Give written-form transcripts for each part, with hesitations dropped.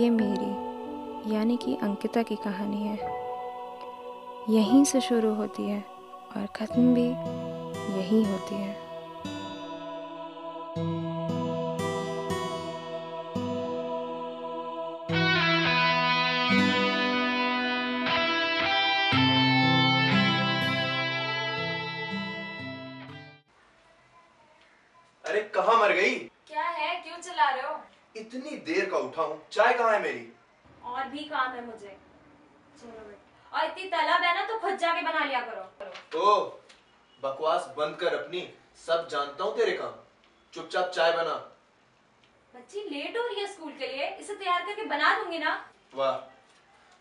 ये मेरी यानी कि अंकिता की कहानी है। यहीं से शुरू होती है और ख़त्म भी यहीं होती है। अरे कहाँ मर गई? क्या है, क्यों चिल्ला रहे हो? इतनी देर का उठा हूँ, चाय कहाँ है मेरी? और भी काम है मुझे। चलो बेटा, और इतनी तलब है ना तो खुद जाके बना लिया करो। ओ, बकवास बंद कर अपनी, सब जानता हूँ तेरे काम। चुपचाप चाय बना। बच्ची लेट हो रही है स्कूल के लिए, इसे तैयार करके बना दूंगी ना। वाह,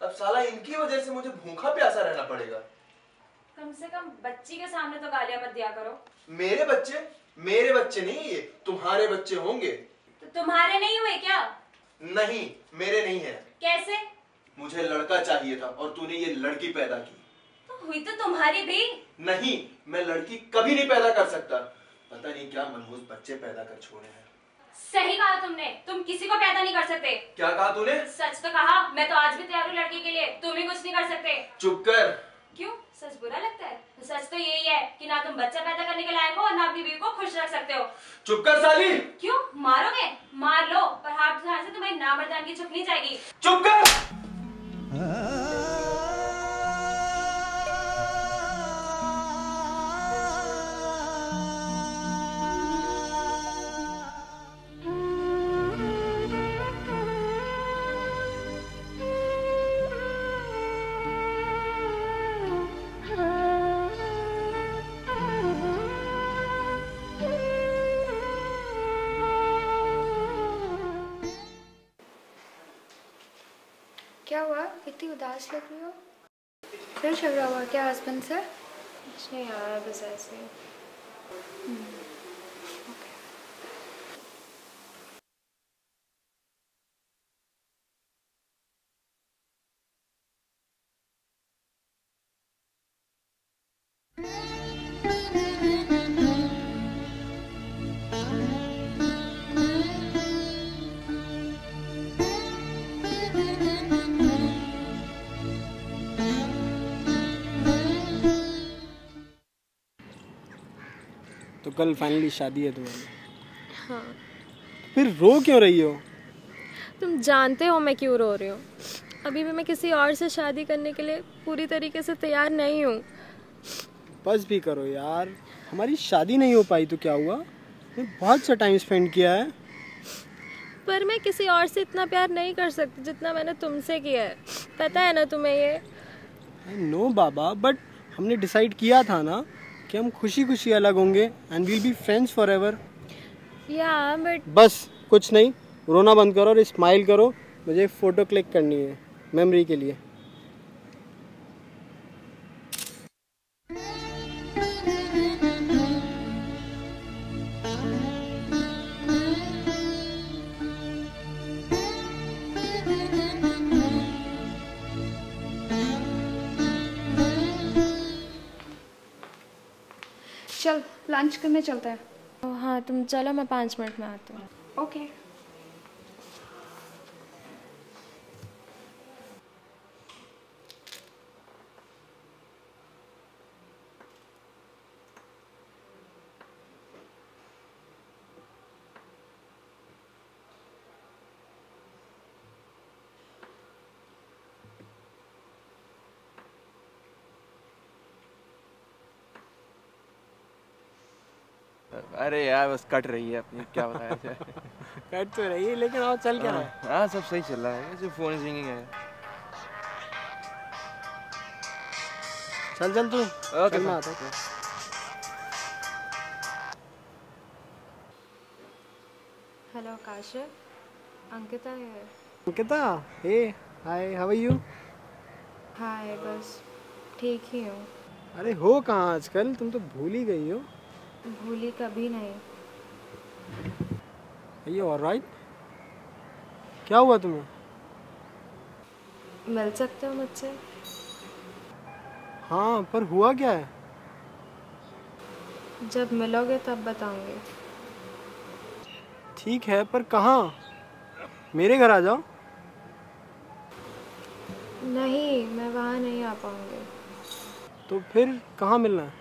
अब साला इनकी वजह से मुझे भूखा प्यासा रहना पड़ेगा। कम से कम बच्ची के सामने तो गालियां मत दिया करो। मेरे बच्चे? मेरे बच्चे नहीं, ये तुम्हारे बच्चे होंगे। तो तुम्हारे नहीं हुए क्या? नहीं, मेरे नहीं है। कैसे? मुझे लड़का चाहिए था और तूने ये लड़की पैदा की। तो हुई तो तुम्हारी भी। नहीं, मैं लड़की कभी नहीं पैदा कर सकता। पता नहीं क्या मनहूस बच्चे पैदा कर छोड़े हैं। सही कहा तुमने, तुम किसी को पैदा नहीं कर सकते। क्या कहा तूने? सच तो कहा, मैं तो आज भी तैयार हूँ लड़की के लिए, तुम ही कुछ नहीं कर सकते। चुप कर। क्यों, सच बुरा लगता है? तो सच तो यही है कि ना तुम बच्चा पैदा करने के लायक हो और ना अपनी बीवी को खुश रख सकते हो। चुप कर साली। क्यों मारोगे? मार लो, पर हाथ से तुम्हारी नामर्दानगी चुप नहीं जाएगी। चुप कर। क्या हुआ, इतनी उदास लग रही हो? फिर झगड़ा हुआ क्या हस्बैंड से? कुछ नहीं यार, बस ऐसे ही। तो कल फाइनली शादी है तुम्हारी? हाँ। फिर रो क्यों रही हो? तुम जानते हो मैं क्यों रो रही हूँ। अभी भी मैं किसी और से शादी करने के लिए पूरी तरीके से तैयार नहीं हूँ। बस भी करो यार, हमारी शादी नहीं हो पाई तो क्या हुआ? मैं बहुत सा टाइम स्पेंड किया है। पर मैं किसी और से इतना प्यार नहीं कर सकती जितना मैंने तुमसे किया है, पता है ना तुम्हें ये? आई नो बाबा, बट हमने डिसाइड किया था ना कि हम खुशी खुशी अलग होंगे and we'll be friends forever. या बट बस कुछ नहीं, रोना बंद करो और स्माइल करो। मुझे एक फ़ोटो क्लिक करनी है मेमोरी के लिए। चल लंच करने चलते हैं। हाँ तुम चलो, मैं 5 मिनट में आती हूँ। ओके। अरे यार बस कट रही है अपनी, क्या बताया जाए। कट तो रही है लेकिन और चल क्या रहा है? हाँ सब सही चल रहा है, सिर्फ फोन रिंगिंग है। चल तू। ओके मैं आता हूँ। हेलो काशिफ, अंकिता है। अंकिता, हे हाय, हाउ आर यू? हाय, बस ठीक ही हूँ। अरे हो कहाँ आजकल, तुम तो भूल ही गई हो। भूली कभी नहीं। Are you alright? क्या हुआ तुम्हें? मिल सकते हो मुझसे? हाँ, पर हुआ क्या है? जब मिलोगे तब बताऊंगी। ठीक है, पर कहाँ? मेरे घर आ जाओ। नहीं, मैं वहाँ नहीं आ पाऊँगी। तो फिर कहाँ मिलना है?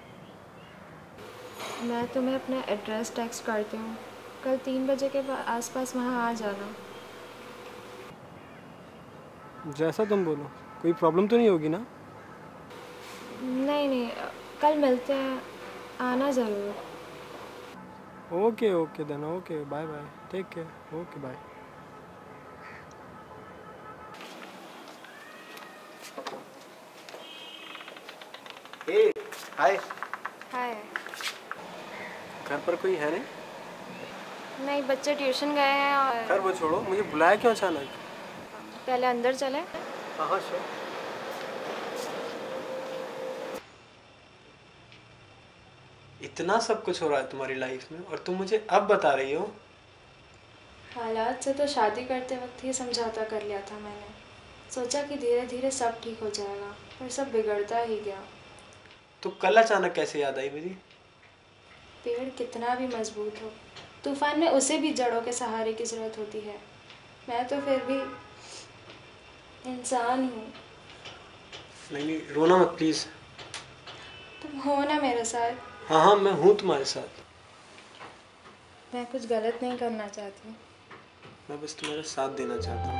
मैं तुम्हें अपना एड्रेस टेक्स्ट करती हूँ। कल 3 बजे के आसपास वहाँ आ जाना। जैसा तुम बोलो। कोई प्रॉब्लम तो नहीं होगी ना? नहीं नहीं, कल मिलते हैं, आना ज़रूर। Okay okay then, okay bye bye, take care, okay bye. Hey hi. Hi. घर पर कोई है नहीं? नहीं, बच्चे ट्यूशन गए हैं और खैर वो छोड़ो, मुझे बुलाया क्यों अचानक? पहले अंदर चले। हाँ हाँ श्योर। इतना सब कुछ हो रहा है तुम्हारी लाइफ में और तुम मुझे अब बता रही हो? हालात से तो शादी करते वक्त ही समझौता कर लिया था मैंने। सोचा कि धीरे धीरे सब ठीक हो जाएगा, पर सब बिगड़ता ही गया। तो कल अचानक कैसे याद आई मेरी? पेड़ कितना भी मजबूत हो, तूफान में उसे भी जड़ों के सहारे की ज़रूरत होती है। मैं तो फिर भी इंसान हूँ। नहीं नहीं, रोना मत प्लीज़। तुम हो ना मेरे साथ। हाँ हाँ, मैं हूँ तुम्हारे साथ। मैं कुछ गलत नहीं करना चाहती। मैं बस तुम्हारा साथ देना चाहता हूँ।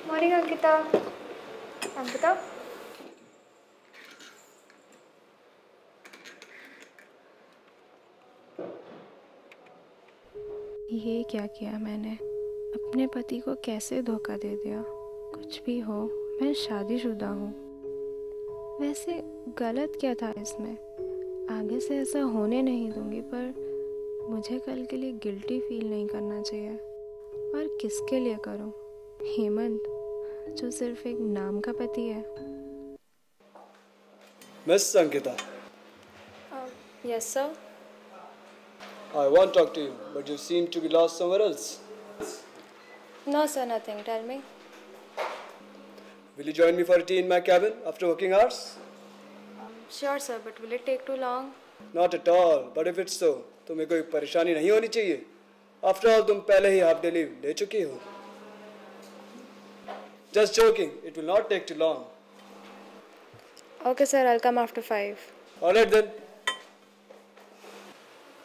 मॉर्निंग अंकिता। अंकिता, ये क्या किया मैंने? अपने पति को कैसे धोखा दे दिया? कुछ भी हो, मैं शादीशुदा हूँ। वैसे गलत क्या था इसमें? आगे से ऐसा होने नहीं दूंगी, पर मुझे कल के लिए गिल्टी फील नहीं करना चाहिए। और किसके लिए करूँ? हेमंत, जो सिर्फ एक नाम का पति है। Miss Ankita, yes sir. I want to talk to you, but you seem to be lost somewhere else. No sir, nothing, tell me. Will you join me for a tea in my cabin after working hours? Sure sir, but will it take too long? Not at all, but if it's so, तुम्हें कोई परेशानी नहीं होनी चाहिए। After all, तुम पहले ही half day leave ले चुकी हो। Just joking, it will not take too long. Okay sir, I will come after 5। Alright then.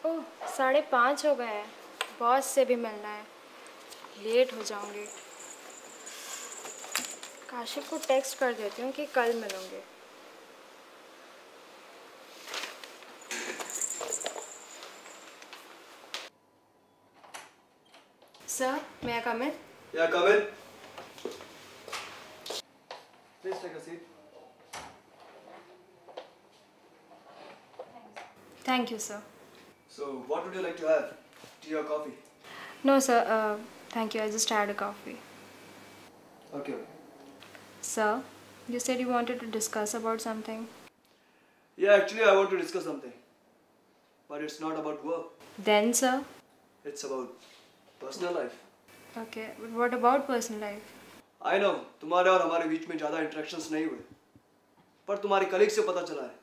ओह, 5:30 हो गए हैं। बॉस से भी मिलना है, लेट हो जाऊंगी। काशिफ को टेक्स्ट कर देती हूँ कि कल मिलूंगे। Sir, may I come in? Yeah, come in. Please take a seat. Thank you, sir. So, what would you like to have? Tea or coffee? No, sir. Thank you. I just had a coffee. Okay. Sir, you said you wanted to discuss about something. Yeah, actually, I want to discuss something. But it's not about work. Then, sir? It's about personal life. Okay. But what about personal life? I know, तुम्हारे और हमारे बीच में ज़्यादा interactions नहीं हुए, पर तुम्हारी colleague से पता चला है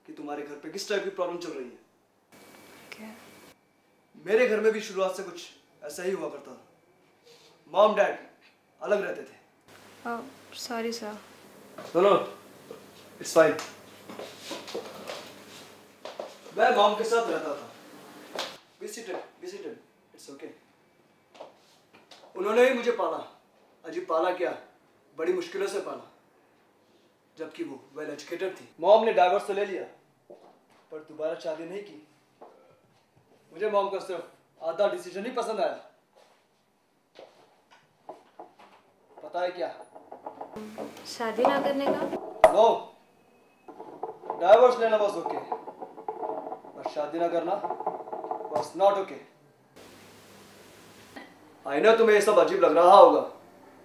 कि तुम्हारे घर पे किस टाइप की प्रॉब्लम चल रही है। Okay. मेरे घर में भी शुरुआत से कुछ ऐसा ही हुआ करता था। मॉम डैड अलग रहते थे। Oh, sorry, sir. No, it's fine. मैं मॉम के साथ रहता था। Be seated. It's okay. उन्होंने ही मुझे पाला। अजी पाला क्या, बड़ी मुश्किलों से पाला। जबकि वो वेल एजुकेटेड थी। मॉम ने डाइवोर्स तो ले लिया, पर दोबारा शादी नहीं की। मुझे मॉम का सिर्फ आधा डिसीजन ही पसंद आया। पता है क्या? शादी ना करने का? नो, डाइवोर्स लेना बस ओके, पर शादी ना करना बस नॉट ओके। आई नो तुम्हें ये सब अजीब लग रहा होगा,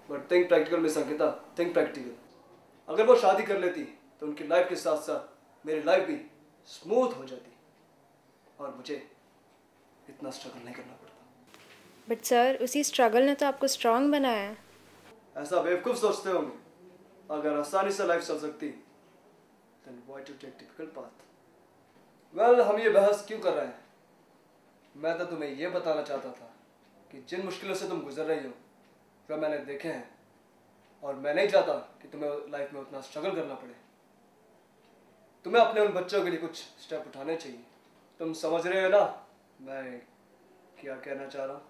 but think practical miss Ankita, think practical. अगर वो शादी कर लेती तो उनकी लाइफ के साथ साथ मेरी लाइफ भी स्मूथ हो जाती और मुझे इतना स्ट्रगल नहीं करना पड़ता। बट सर, उसी स्ट्रगल ने तो आपको स्ट्रांग बनाया है। ऐसा बेवकूफ सोचते होंगे। अगर आसानी से लाइफ चल सकती then why to take difficult path? Well, हम ये बहस क्यों कर रहे हैं? मैं तो तुम्हें ये बताना चाहता था कि जिन मुश्किलों से तुम गुजर रही हो वह मैंने देखे हैं, और मैं नहीं चाहता कि तुम्हें लाइफ में उतना स्ट्रगल करना पड़े। तुम्हें अपने उन बच्चों के लिए कुछ स्टेप उठाने चाहिए। तुम समझ रहे हो ना मैं क्या कहना चाह रहा हूँ?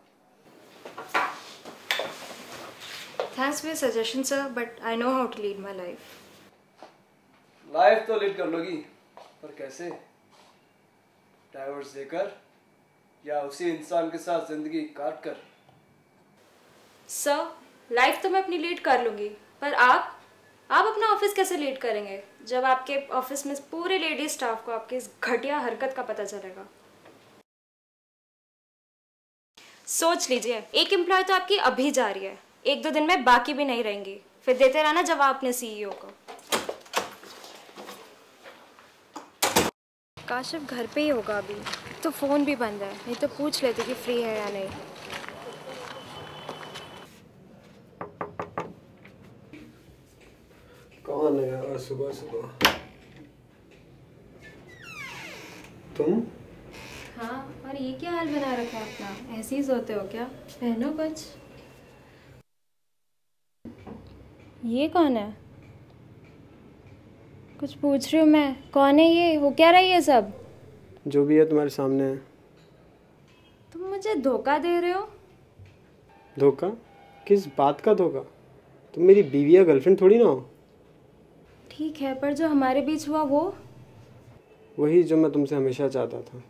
Thanks for your suggestion, sir, but I know how to lead my life. Life तो लीड कर लोगी, पर कैसे? डाइवोर्स देकर या उसी इंसान के साथ जिंदगी काट कर? सर, लाइफ तो मैं अपनी लीड कर लूँगी, पर आप अपना ऑफिस कैसे लीड करेंगे जब आपके ऑफिस में पूरे लेडीज स्टाफ को आपकी इस घटिया हरकत का पता चलेगा? सोच लीजिए, एक एम्प्लॉय तो आपकी अभी जा रही है, 1-2 दिन में बाकी भी नहीं रहेंगी, फिर देते रहना जवाब अपने सीईओ को। काशिफ घर पे ही होगा अभी, तो फ़ोन भी बंद है, नहीं तो पूछ लेते कि फ्री है या नहीं। कौन है यार सुबह सुबह? तुम? हाँ, और ये क्या हाल बना रखा है अपना? ऐसे ही सोते हो क्या? पहनो कुछ। ये कौन है? कुछ पूछ रही हूँ मैं, कौन है ये? हो क्या रही है सब? जो भी है तुम्हारे सामने है। तुम मुझे धोखा दे रहे हो? धोखा? किस बात का धोखा? तुम मेरी बीवी या गर्लफ्रेंड थोड़ी ना हो। ठीक है, पर जो हमारे बीच हुआ वो? वही जो मैं तुमसे हमेशा चाहता था।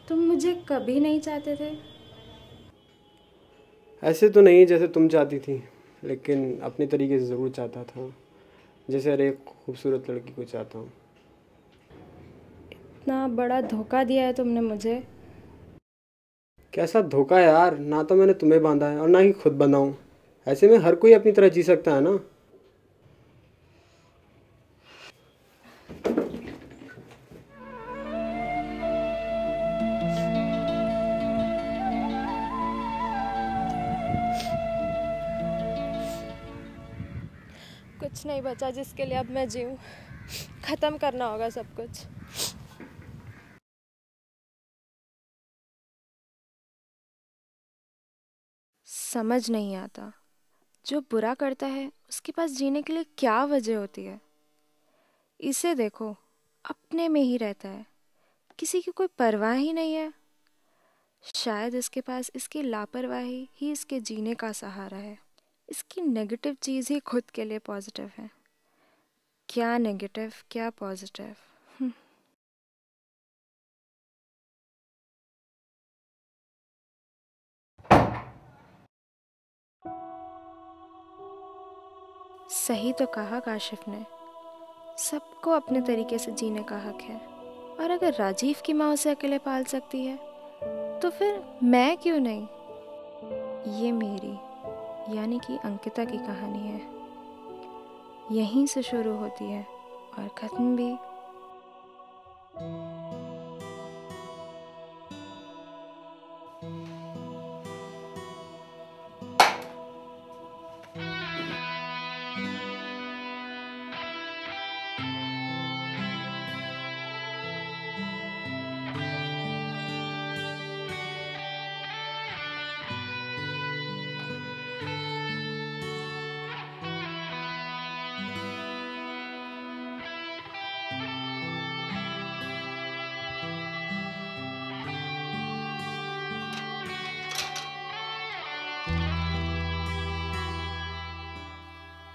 तुम मुझे कभी नहीं चाहते थे। ऐसे तो नहीं जैसे तुम चाहती थी, लेकिन अपने तरीके से ज़रूर चाहता था, जैसे हर एक खूबसूरत लड़की को चाहता हूँ। इतना बड़ा धोखा दिया है तुमने मुझे। कैसा धोखा है यार? ना तो मैंने तुम्हें बांधा है और ना ही खुद बंधा हूँ। ऐसे में हर कोई अपनी तरह जी सकता है ना। कुछ नहीं बचा जिसके लिए अब मैं जीऊँ। ख़त्म करना होगा सब कुछ। समझ नहीं आता, जो बुरा करता है उसके पास जीने के लिए क्या वजह होती है। इसे देखो, अपने में ही रहता है, किसी की कोई परवाह ही नहीं है। शायद इसके पास इसकी लापरवाही ही इसके जीने का सहारा है। इसकी नेगेटिव चीज़ ही खुद के लिए पॉजिटिव है। क्या नेगेटिव, क्या पॉजिटिव। सही तो कहा काशिफ ने, सबको अपने तरीके से जीने का हक है। और अगर राजीव की माँ उसे अकेले पाल सकती है, तो फिर मैं क्यों नहीं। ये मेरी यानी कि अंकिता की कहानी है। यहीं से शुरू होती है और ख़त्म भी।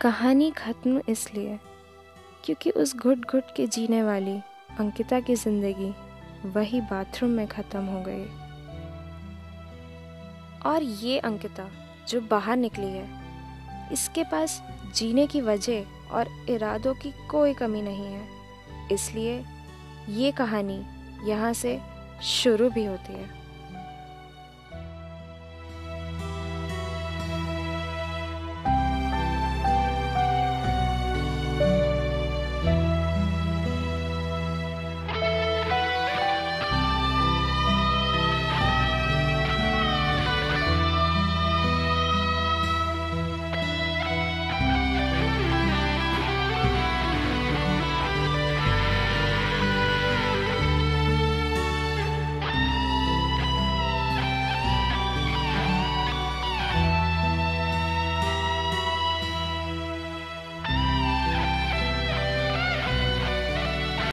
कहानी ख़त्म इसलिए क्योंकि उस घुट घुट के जीने वाली अंकिता की ज़िंदगी वही बाथरूम में ख़त्म हो गई। और ये अंकिता जो बाहर निकली है, इसके पास जीने की वजह और इरादों की कोई कमी नहीं है। इसलिए ये कहानी यहाँ से शुरू भी होती है।